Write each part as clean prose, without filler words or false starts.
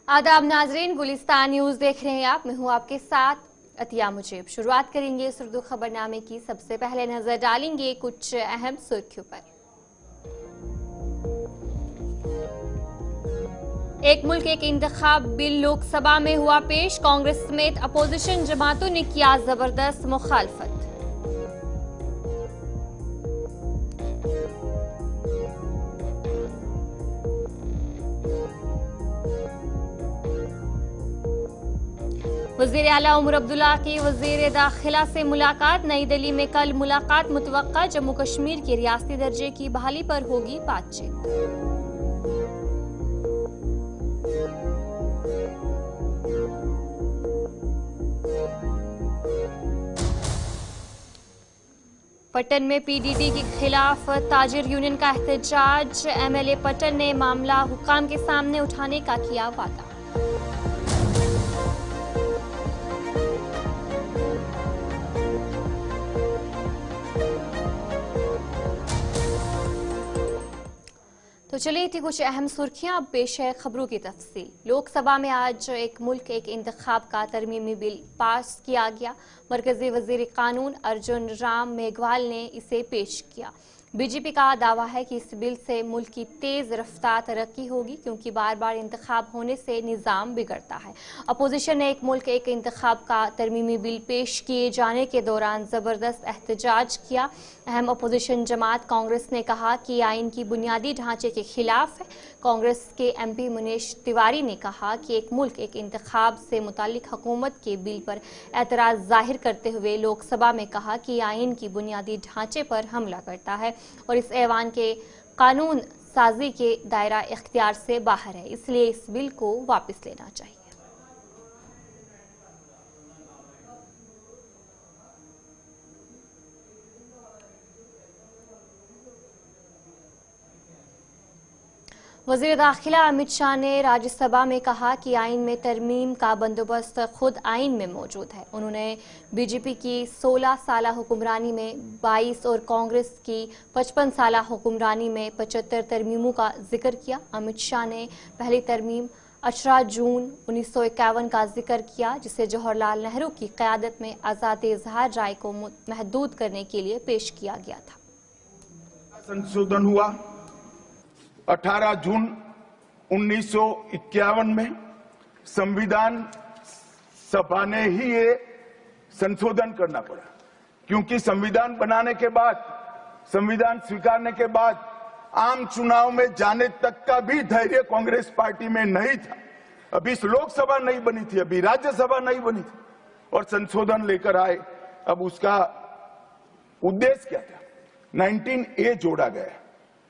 आदाब नाजरीन, गुलिस्तान न्यूज देख रहे हैं आप। मैं हूं आपके साथ अतिया मुजीब। शुरुआत करेंगे इस उर्दू खबरनामे की। सबसे पहले नजर डालेंगे कुछ अहम सुर्खियों पर। एक मुल्क एक इंतखाब बिल लोकसभा में हुआ पेश। कांग्रेस समेत अपोजिशन जमातों ने किया जबरदस्त मुखालफत। वज़ीर आला उमर अब्दुल्ला की वज़ीर दाखिला से मुलाकात। नई दिल्ली में कल मुलाकात मुतवक्का। जम्मू कश्मीर के रियासती दर्जे की बहाली पर होगी बातचीत। पटन में पीडीडी के खिलाफ ताजिर यूनियन का एहतजाज। एमएलए पटन ने मामला हुक्काम के सामने उठाने का किया वादा। तो चलिए थी कुछ अहम सुर्खियां। अब पेश है खबरों की तफसील। लोकसभा में आज एक मुल्क एक इंतखाब का तरमीमी बिल पास किया गया। मरकजी वजीर कानून अर्जुन राम मेघवाल ने इसे पेश किया। बीजेपी का दावा है कि इस बिल से मुल्क की तेज रफ्तार तरक्की होगी, क्योंकि बार बार इंतखाब होने से निज़ाम बिगड़ता है। अपोजिशन ने एक मुल्क एक इंतखाब का तरमीमी बिल पेश किए जाने के दौरान ज़बरदस्त एहतजाज किया। अहम अपोजिशन जमात कांग्रेस ने कहा कि आइन की बुनियादी ढांचे के खिलाफ है। कांग्रेस के एमपी मुनीश तिवारी ने कहा कि एक मुल्क एक इंतखाब से मुतालिक हुकूमत के बिल पर एतराज़ जाहिर करते हुए लोकसभा में कहा कि आइन की बुनियादी ढांचे पर हमला करता है और इस ऐवान के कानून साजी के दायरा इख्तियार से बाहर है, इसलिए इस बिल को वापस लेना चाहिए। वज़ीर दाखिला अमित शाह ने राज्यसभा में कहा कि आइन में तरमीम का बंदोबस्त खुद आइन में मौजूद है। उन्होंने बीजेपी की 16 साला हुक्मरानी में 22 और कांग्रेस की 55 साला हुक्मरानी में 75 तरमीमों का जिक्र किया। अमित शाह ने पहली तरमीम 18 जून 1951 का जिक्र किया, जिसे जवाहरलाल नेहरू की क़यादत में आज़ाद इज़हार राय को महदूद करने के लिए पेश किया गया था। संशोधन हुआ 18 जून 1951 में। संविधान सभा ने ही ये संशोधन करना पड़ा, क्योंकि संविधान बनाने के बाद, संविधान स्वीकारने के बाद आम चुनाव में जाने तक का भी धैर्य कांग्रेस पार्टी में नहीं था। अभी लोकसभा नहीं बनी थी, अभी राज्यसभा नहीं बनी थी और संशोधन लेकर आए। अब उसका उद्देश्य क्या था? 19A जोड़ा गया।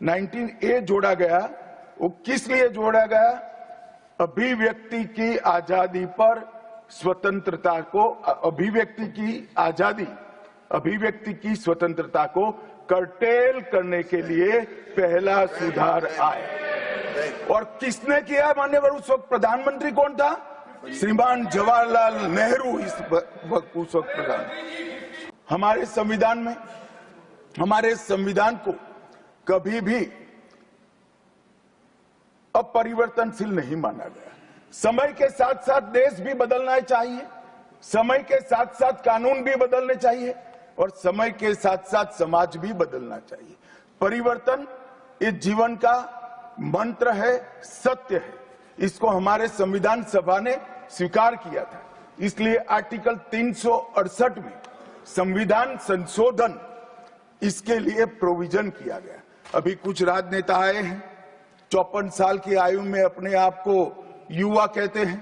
19A जोड़ा गया। वो किस लिए जोड़ा गया? अभिव्यक्ति की आजादी पर स्वतंत्रता को, अभिव्यक्ति की आजादी, अभिव्यक्ति की स्वतंत्रता को कर्टेल करने के लिए पहला सुधार आया। और किसने किया? मान्यवर उस वक्त प्रधानमंत्री कौन था? श्रीमान जवाहरलाल नेहरू उस वक्त प्रधान। हमारे संविधान में, हमारे संविधान को कभी भी अपरिवर्तनशील नहीं माना गया। समय के साथ साथ देश भी बदलना चाहिए, समय के साथ साथ कानून भी बदलने चाहिए और समय के साथ साथ समाज भी बदलना चाहिए। परिवर्तन इस जीवन का मंत्र है, सत्य है। इसको हमारे संविधान सभा ने स्वीकार किया था। इसलिए आर्टिकल 368 में संविधान संशोधन, इसके लिए प्रोविजन किया गया। अभी कुछ राजनेता आए हैं, 54 साल की आयु में अपने आप को युवा कहते हैं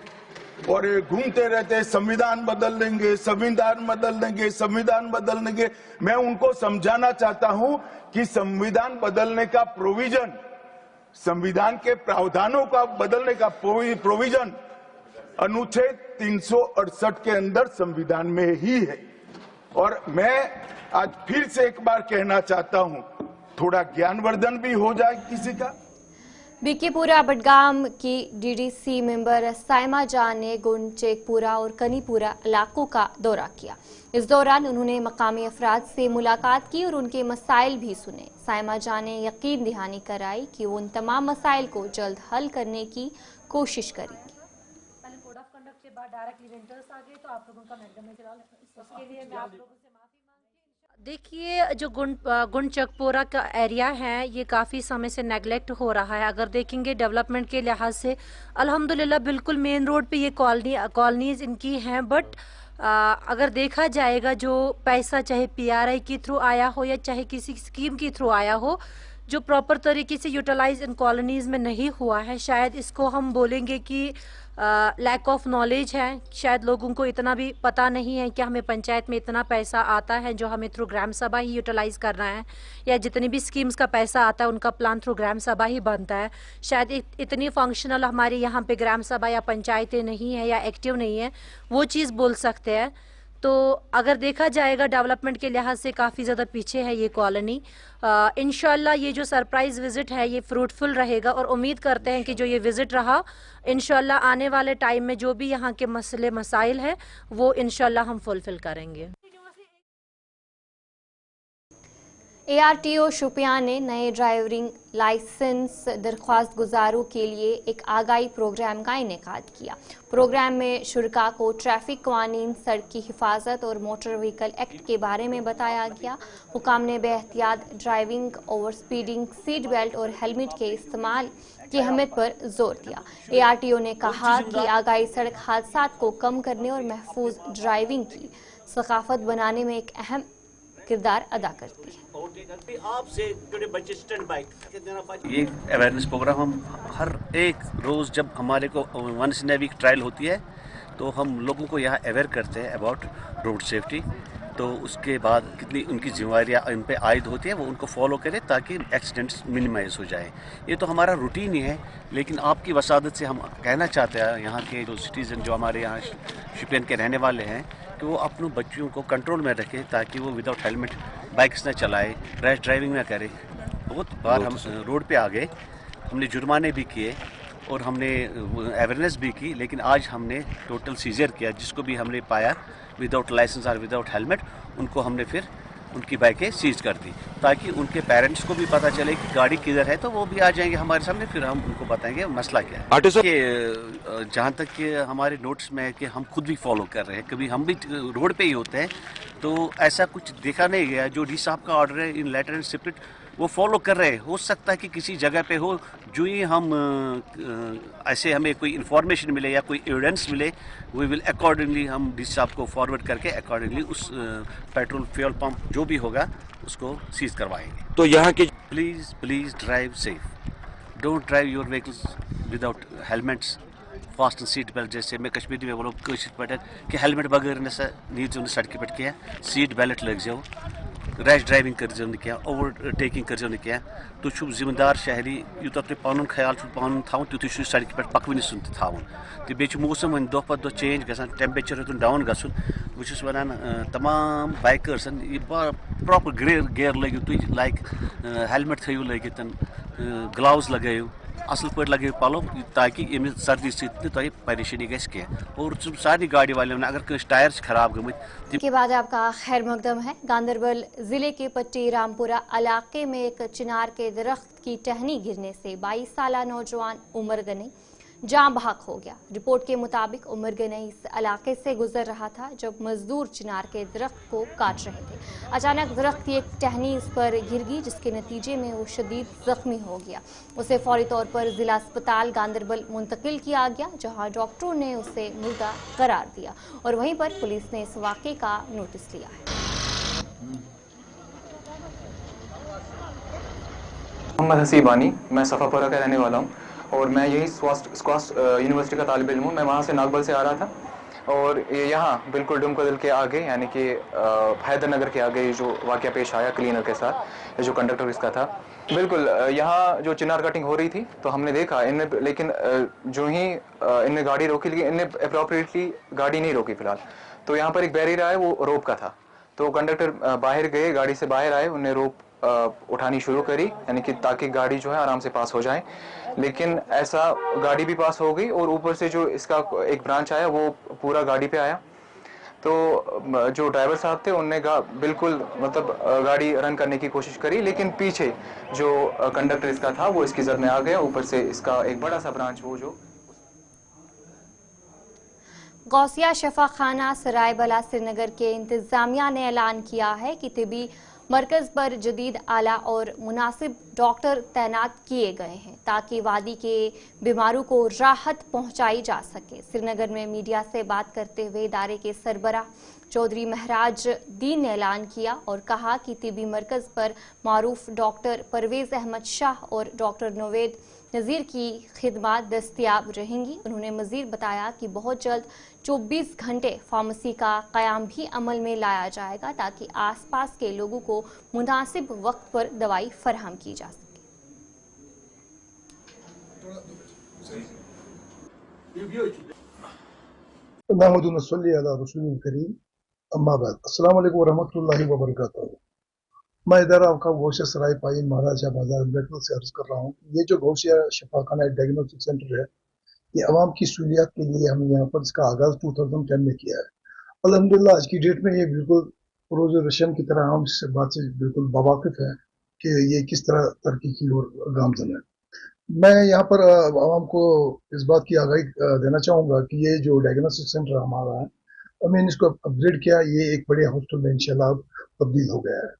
और घूमते रहते हैं, संविधान बदल देंगे, संविधान बदल देंगे, संविधान बदल देंगे। मैं उनको समझाना चाहता हूं कि संविधान बदलने का प्रोविजन, संविधान के प्रावधानों का बदलने का प्रोविजन अनुच्छेद 368 के अंदर संविधान में ही है। और मैं आज फिर से एक बार कहना चाहता हूं, थोड़ा ज्ञानवर्धन भी हो जाए किसी का। बीकेपुरा बडगाम की डीडीसी मेंबर साइमा जान ने गुंड, चेकपुरा और कनीपुरा इलाकों का दौरा किया। इस दौरान उन्होंने मकामी अफराद से मुलाकात की और उनके मसाइल भी सुने। साइमा जान ने यकीन दहानी कराई कि वो उन तमाम मसाइल को जल्द हल करने की कोशिश करेंगी। उसके बाद डायरेक्टली रेंटर्स आ गए, तो आप लोगों का मैकडम में चला, उसके लिए मैं आप लोगों से माफ़ी मांगती हूँ। देखिए, जो गुंडचकपोरा का एरिया है ये काफ़ी समय से नेगलेक्ट हो रहा है। अगर देखेंगे डेवलपमेंट के लिहाज से अल्हम्दुलिल्लाह बिल्कुल मेन रोड पे ये कॉलोनीज इनकी हैं, बट अगर देखा जाएगा जो पैसा चाहे पीआरआई के थ्रू आया हो या चाहे किसी स्कीम के थ्रू आया हो, जो प्रॉपर तरीके से यूटिलाइज इन कॉलोनीज़ में नहीं हुआ है, शायद इसको हम बोलेंगे कि लैक ऑफ नॉलेज है। शायद लोगों को इतना भी पता नहीं है कि हमें पंचायत में इतना पैसा आता है जो हमें थ्रू ग्राम सभा ही यूटिलाइज करना है, या जितनी भी स्कीम्स का पैसा आता है उनका प्लान थ्रू ग्राम सभा ही बनता है। शायद इतनी फंक्शनल हमारे यहाँ पे ग्राम सभा या पंचायतें नहीं है या एक्टिव नहीं है, वो चीज़ बोल सकते हैं। तो अगर देखा जाएगा डेवलपमेंट के लिहाज से काफ़ी ज़्यादा पीछे है ये कॉलोनी। इंशाल्लाह ये जो सरप्राइज़ विज़िट है ये फ्रूटफुल रहेगा, और उम्मीद करते हैं कि जो ये विज़िट रहा इंशाल्लाह आने वाले टाइम में जो भी यहाँ के मसले मसाइल है वो इंशाल्लाह हम फुलफिल करेंगे। ARTO शोपियां ने नए ड्राइविंग लाइसेंस दरख्वास्त गुजारों के लिए एक आगाही प्रोग्राम का इनेकाद किया। प्रोग्राम में शुरका को ट्रैफिक कानून, सड़क की हिफाजत और मोटर व्हीकल एक्ट के बारे में बताया गया। हुकाम ने बेहतियात driving, over speeding, seat belt और हेलमेट के इस्तेमाल की अहमियत पर जोर दिया। ARTO ने कहा कि आगाही सड़क हादसात को कम करने और महफूज ड्राइविंग की सकाफत बनाने में एक अहम किरदार अदा करती है। ये अवेयरनेस प्रोग्राम हम हर एक रोज़ जब हमारे को once in a week trial होती है तो हम लोगों को यहाँ अवेयर करते हैं अबाउट रोड सेफ्टी। तो उसके बाद कितनी उनकी जिम्मेदारियाँ इन पे आयद होती है वो उनको फॉलो करें ताकि एक्सीडेंट्स मिनिमाइज हो जाए। ये तो हमारा रूटीन ही है, लेकिन आपकी वसादत से हम कहना चाहते हैं यहाँ के जो सिटीज़न जो हमारे यहाँ शोपियां के रहने वाले हैं कि वो अपने बच्चों को कंट्रोल में रखें ताकि वो विदाउट हेलमेट बाइक्स न चलाए, रैश ड्राइविंग ना करें। बहुत बार हम रोड पे आ गए, हमने जुर्माने भी किए और हमने अवेयरनेस भी की, लेकिन आज हमने टोटल सीजर किया। जिसको भी हमने पाया विदाउट लाइसेंस और विदाउट हेलमेट उनको हमने फिर उनकी बाइकें सीज कर दी ताकि उनके पेरेंट्स को भी पता चले कि गाड़ी किधर है, तो वो भी आ जाएंगे हमारे सामने, फिर हम उनको बताएंगे मसला क्या है। कि जहाँ तक कि हमारे नोट्स में है कि हम खुद भी फॉलो कर रहे हैं, कभी हम भी रोड पे ही होते हैं तो ऐसा कुछ देखा नहीं गया। जो डी साहब का ऑर्डर है इन लेटर एंड स्पिरिट वो फॉलो कर रहे हैं। हो सकता है कि किसी जगह पे हो जो ही हम ऐसे हमें कोई इन्फॉर्मेशन मिले या कोई एविडेंस मिले, वी विल अकॉर्डिंगली हम डी साहब को फॉरवर्ड करके अकॉर्डिंगली उस पेट्रोल फ्यूल पंप जो भी होगा उसको सीज करवाएंगे। तो यहाँ के please drive safe, don't drive your vehicles without helmets, fast seat belt. जैसे मैं कश्मीरी में बोलो कशिर पे कि हेलमेट बगैर न नीचे सड़क पे क्या सीट बेल्ट लग जाओ, रैश ड्राइविंग कर क्या, ओवर टेकिंग कर क्या। तुम जिम्मेदार शहरी यूत तुम पन ख्याल पान थवन तुत सड़क पे पकवन सुन थवन। तो बे मौसम वो दो पद चेंज गसान, टेम्परेचर हेतुन डाउन गसन। बहुत वनान तमाम बाइकर्सन ये प्रॉपर गेयर लगे तुम, लाइक हेलमेट थो लगित, ग्लव्स लगो, असल पे लगे पलो ताकि अमि सर्दी सही परेशानी गि। और सारी गाड़ी वाले अगर कहीं टायर खराब गमत के बाद आपका खैर मकदम है। गांधरबल जिले के पट्टी रामपुरा इलाके में एक चिनार के दरख्त की टहनी गिरने से 22 साल नौजवान उमर गनी जान बहक हो गया। रिपोर्ट के मुताबिक उमर गनी इस इलाके से गुजर रहा था जब मजदूर चिनार के दरख्त को काट रहे थे। अचानक दरख्त की एक टहनी इस पर गिर गई जिसके नतीजे में वो शदीद जख्मी हो गया। उसे फौरी तौर पर जिला अस्पताल गांधरबल मुंतकिल किया गया जहां डॉक्टरों ने उसे मुर्दा करार दिया और वहीं पर पुलिस ने इस वाक़े का नोटिस लिया है। मोहम्मद हसीबानी, मैं सफ़ापुरा का रहने वाला हूँ और मैं यही स्क्वाश यूनिवर्सिटी का तालिब इल्म हूँ। मैं वहाँ से नागबल से आ रहा था और यहाँ बिल्कुल डुमकदल के आगे यानी कि हैदरनगर के आगे जो वाक़या पेश आया क्लीनर के साथ, जो कंडक्टर इसका था, बिल्कुल यहाँ जो चिनार कटिंग हो रही थी तो हमने देखा इनने, लेकिन जो ही इनने गाड़ी रोकी, लेकिन इनने अप्रोप्रिएटली गाड़ी नहीं रोकी फिलहाल। तो यहाँ पर एक बैरियर आया, वो रोप का था। तो कंडक्टर बाहर गए, गाड़ी से बाहर आए, उन्हें रोप उठानी शुरू करी यानी कि ताकि गाड़ी जो है आराम से पास हो जाए। लेकिन ऐसा गाड़ी भी पास हो गई और ऊपर से जो इसका एक ब्रांच आया वो पूरा गाड़ी पे आया। तो जो ड्राइवर साहब थे उनने बिल्कुल मतलब गाड़ी रन करने की कोशिश करी, लेकिन पीछे जो कंडक्टर इसका था वो इसकी जद में आ गया। ऊपर से इसका एक बड़ा सा ब्रांच वो जो गौसिया शफाखाना सरायबला श्रीनगर के इंतजामिया ने ऐलान किया है कि तिबी मरकज पर जदीद आला और मुनासिब डॉक्टर तैनात किए गए हैं ताकि वादी के बीमारों को राहत पहुंचाई जा सके। श्रीनगर में मीडिया से बात करते हुए इदारे के सरबराह चौधरी महराज दीन ने ऐलान किया और कहा कि तिबी मरकज पर मारूफ डॉक्टर परवेज अहमद शाह और डॉक्टर नवेद नज़ीर की खिदमत दस्तियाब रहेंगी। उन्होंने मज़ीद बताया कि बहुत जल्द 24 घंटे फार्मेसी का क़याम भी अमल में लाया जाएगा ताकि आसपास के लोगों को मुनासिब वक्त पर दवाई फराहम की जा सके। अस्सलाम वालेकुम वरहमतुल्लाहि वबरकातुहू। मैं इधर आपका गौसिया सराय पाई महाराजा बाजार मेडिकल से अर्ज कर रहा हूँ। ये जो गौसिया शफाखाना डायग्नोस्टिक सेंटर है, ये अवाम की सहूलियत के लिए हमने यहाँ पर इसका आगाज़ 2010 में किया है। अल्हम्दुलिल्लाह आज की डेट में ये बिल्कुल रोज़ रशम की तरह हम इस बात से बिल्कुल बावाकिफ़ हैं कि ये किस तरह तरक्की की ओर गामज़न है। मैं यहाँ पर आवाम को इस बात की आगाही देना चाहूँगा कि ये जो डायग्नोस्टिक सेंटर हमारा है, हमने इसको अपग्रेड किया, ये एक बड़े हॉस्पिटल में इंशाल्लाह तब्दील हो गया है।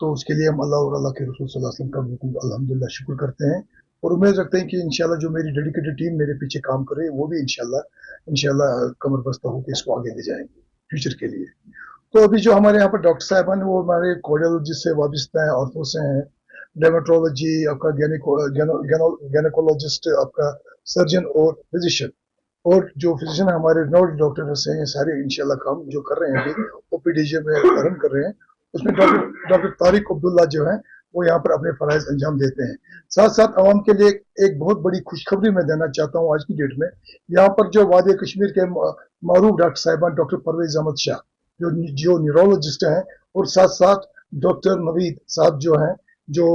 तो उसके लिए हम अल्लाह और अल्लाह के रसूल सल्लल्लाहु अलैहि वसल्लम का बिल्कुल अल्हम्दुलिल्लाह शुक्र करते हैं और उम्मीद रखते हैं कि इंशाल्लाह जो मेरी डेडिकेटेड टीम मेरे पीछे काम करे वो भी इंशाल्लाह कमर बस्ता होकर इसको आगे ले जाएंगे फ्यूचर के लिए। तो अभी जो हमारे यहाँ पर डॉक्टर साहबान वो हमारे कार्डियोलॉजिस्ट से वाबस्ता है, ऑर्थो से हैं, डेमेटोलॉजी, आपका गैनेकोलॉजिस्ट, आपका सर्जन और फिजिशियन, और जो फिजिशियन हमारे नोड डॉक्टर्स हैं, ये सारे इंशाल्लाह काम जो कर रहे हैं अभी ओपीडी में रन कर रहे हैं। उसमें डॉक्टर तारिक अब्दुल्ला जो है वो यहाँ पर अपने फराइज अंजाम देते हैं। साथ साथ आवाम के लिए एक बहुत बड़ी खुशखबरी मैं देना चाहता हूँ आज की डेट में। यहाँ पर जो वादी कश्मीर के मारूफ डॉक्टर साहिबान डॉक्टर परवेज अहमद शाह जो न्यूरोलॉजिस्ट हैं, और साथ साथ डॉक्टर नवीद साहब जो हैं जो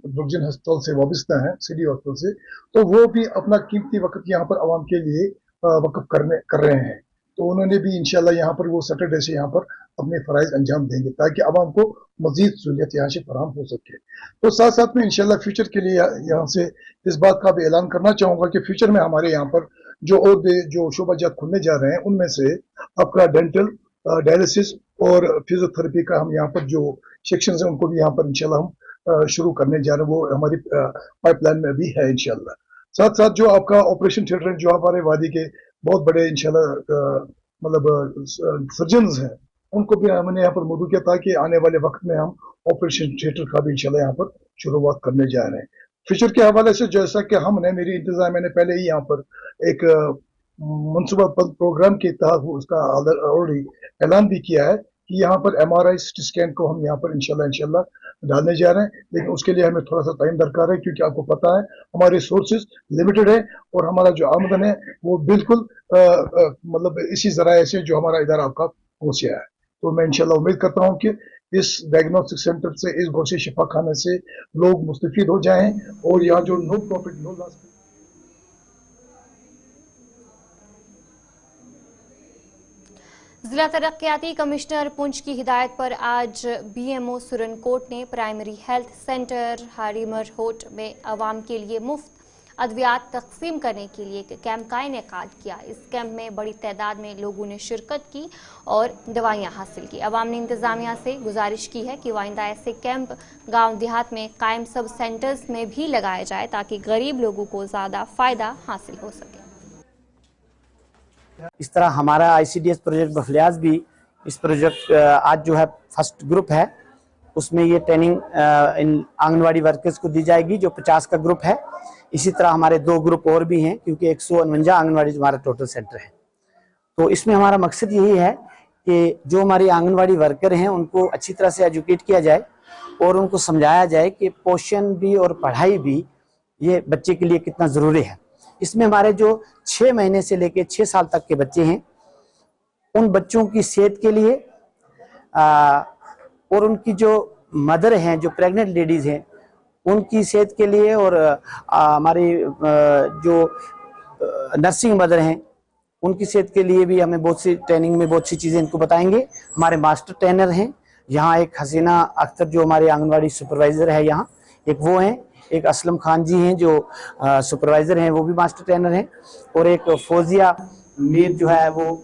दुर्जन अस्पताल से वाबस्ता हैं, सिटी हॉस्पिटल से, तो वो भी अपना कीमती वक्त यहाँ पर आवाम के लिए वक़्फ़ कर रहे हैं। तो उन्होंने भी इंशाल्लाह यहाँ पर वो सैटरडे से यहाँ पर अपने फ़राइज़ अंजाम देंगे ताकि आवाम को मज़ीद सहूलियत यहाँ से फराहम हो सके। तो साथ साथ में इंशाल्लाह फ्यूचर के लिए यहाँ से इस बात का भी ऐलान करना चाहूँगा कि फ्यूचर में हमारे यहाँ पर जो और भी जो शोबाजात खुलने जा रहे हैं, उनमें से आपका डेंटल, डायलिसिस और फिजियोथेरेपी का हम यहाँ पर जो सेक्शन है उनको भी यहाँ पर इंशाल्लाह हम शुरू करने जा रहे हैं, वो हमारी पाइपलाइन में भी है इंशाल्लाह। साथ साथ जो आपका ऑपरेशन थिएटर है, जो हमारे वादी के बहुत बड़े इंशाल्लाह मतलब सर्जन्स हैं, उनको भी हमने यहाँ पर मदऊ किया ताकि आने वाले वक्त में हम ऑपरेशन थिएटर का भी इंशाल्लाह यहाँ पर शुरुआत करने जा रहे हैं। फ्यूचर के हवाले से जैसा कि हमने मेरी इंतजाम मैंने पहले ही यहाँ पर एक मनसूबा प्रोग्राम के तहत उसका ऑलरेडी ऐलान भी किया है कि यहाँ पर MRI सिटी स्कैन को हम यहाँ पर इंशाल्लाह डालने जा रहे हैं, लेकिन उसके लिए हमें थोड़ा सा टाइम दरकार है क्योंकि आपको पता है हमारे सोर्सेज लिमिटेड है और हमारा जो आमदन है वो बिल्कुल मतलब इसी जराए से जो हमारा इदारा आपका गौसिया है। तो मैं इंशाल्लाह उम्मीद करता हूँ कि इस डायग्नोस्टिक सेंटर से, इस गौसिया शिफाखाने से लोग मुस्तफीद हो जाएं और यहाँ जो नो प्रॉफिट नो लॉस जिला तरक्याती कमिश्नर पुंछ की हिदायत पर आज BMO सुरनकोट ने प्राइमरी हेल्थ सेंटर हारीमरहोट में आवाम के लिए मुफ्त अद्वियात तकसीम करने के लिए एक कैंप का इनेकाद किया। इस कैंप में बड़ी तादाद में लोगों ने शिरकत की और दवाइयां हासिल की। आवाम ने इंतजामिया से गुजारिश की है कि वाइंदा ऐसे कैंप गांव देहात में कायम सब सेंटर्स में भी लगाया जाए ताकि गरीब लोगों को ज़्यादा फ़ायदा हासिल हो सके। इस तरह हमारा ICDS प्रोजेक्ट बफलियाज भी इस प्रोजेक्ट आज जो है फर्स्ट ग्रुप है, उसमें ये ट्रेनिंग इन आंगनवाड़ी वर्कर्स को दी जाएगी जो 50 का ग्रुप है। इसी तरह हमारे 2 ग्रुप और भी हैं क्योंकि 149 आंगनवाड़ी हमारा टोटल सेंटर है। तो इसमें हमारा मकसद यही है कि जो हमारी आंगनवाड़ी वर्कर हैं उनको अच्छी तरह से एजुकेट किया जाए और उनको समझाया जाए कि पोषण भी और पढ़ाई भी ये बच्चे के लिए कितना ज़रूरी है। इसमें हमारे जो 6 महीने से लेकर 6 साल तक के बच्चे हैं, उन बच्चों की सेहत के लिए और उनकी जो मदर हैं, जो प्रेग्नेंट लेडीज़ हैं, उनकी सेहत के लिए और हमारी जो नर्सिंग मदर हैं उनकी सेहत के लिए भी हमें बहुत सी ट्रेनिंग में बहुत सी चीज़ें इनको बताएंगे। हमारे मास्टर ट्रेनर हैं यहाँ, एक हसीना अख्तर जो हमारे आंगनवाड़ी सुपरवाइज़र है यहाँ, एक वो हैं, एक असलम खान जी हैं जो सुपरवाइज़र हैं, वो भी मास्टर ट्रेनर हैं, और एक फौजिया नीर जो है वो।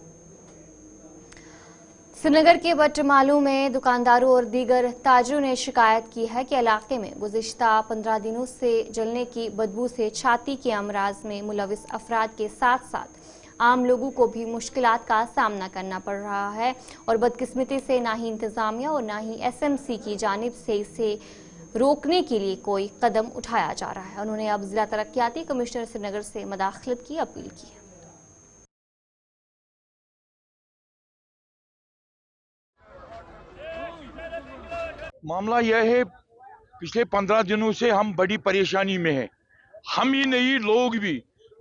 श्रीनगर के बटमालू में दुकानदारों और दीगर ताजरों ने शिकायत की है कि इलाके में गुज़िश्ता 15 दिनों से जलने की बदबू से छाती के अमराज में मुलविस अफराद के साथ साथ आम लोगों को भी मुश्किलात का सामना करना पड़ रहा है और बदकिस्मती से ना ही इंतजामिया और ना ही SMC की जानिब से इसे रोकने के लिए कोई कदम उठाया जा रहा है। उन्होंने अब जिला तरक्याती कमिश्नर श्रीनगर से मदाखलत की अपील की है। मामला यह है, पिछले 15 दिनों से हम बड़ी परेशानी में हैं, हम ही नहीं लोग भी,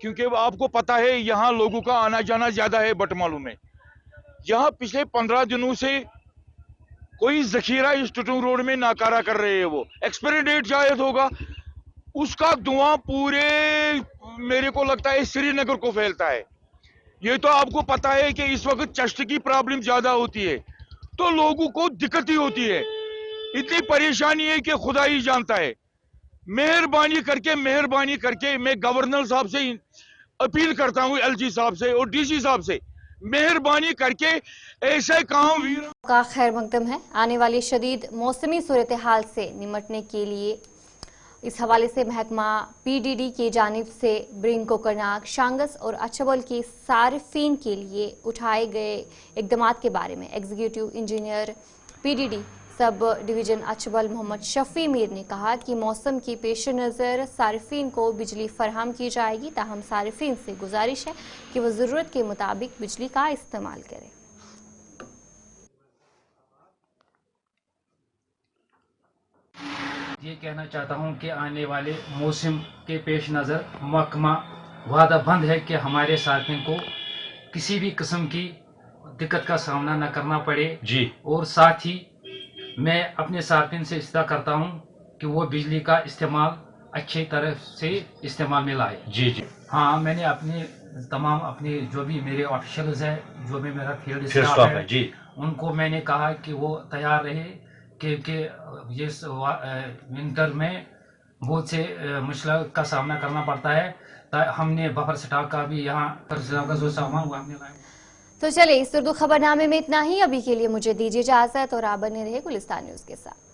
क्योंकि आपको पता है यहाँ लोगों का आना जाना ज्यादा है। बटमालू में यहाँ पिछले 15 दिनों से कोई जखीरा इस टुटुंग रोड में नाकारा कर रहे हैं, वो एक्सपायरी डेट शायद होगा, उसका धुआं पूरे मेरे को लगता है श्रीनगर को फैलता है। ये तो आपको पता है कि इस वक्त चस्ट की प्रॉब्लम ज्यादा होती है तो लोगों को दिक्कत ही होती है। इतनी परेशानी है कि खुदा ही जानता है। मेहरबानी करके मैं गवर्नर साहब से अपील करता हूं, LG साहब से और DC साहब से, मेहरबानी करके ऐसे काम का खैर मकदम है। आने वाली शदीद मौसमी सूरत हाल से निमटने के लिए इस हवाले से महकमा PDD की जानिब से ब्रिंग, कोकरनाग, शांगस और अचबल के सारिफीन के लिए उठाए गए इकदाम के बारे में executive engineer PDD subdivision Achabal Mohammad Shafi Mir ने कहा कि मौसम की पेश नज़र सारिफीन को बिजली फराहम की जाएगी। ताहम सारिफीन से गुजारिश है कि वह ज़रूरत के मुताबिक बिजली का इस्तेमाल करें। ये कहना चाहता हूँ कि आने वाले मौसम के पेश नज़र महकमा वादा बंद है कि हमारे साथियों को किसी भी किस्म की दिक्कत का सामना न करना पड़े जी। और साथ ही मैं अपने साथियों से इस्ता करता हूँ कि वो बिजली का इस्तेमाल अच्छी तरह से इस्तेमाल में लाए जी जी। हाँ, मैंने अपने तमाम अपने जो भी मेरे ऑफिशियल्स हैं, जो भी मेरा फील्ड स्टाफ है जी, उनको मैंने कहा कि वो तैयार रहे क्योंकि ये विंटर में बहुत से मुश्किल का सामना करना पड़ता है। हमने बफर स्टॉक का भी यहाँ का जो सामान हुआ हमने लाया। तो चलिए इस उर्दू खबरनामे में इतना ही। अभी के लिए मुझे दीजिए इजाजत और आप बने रहे गुलिस्तान न्यूज़ के साथ।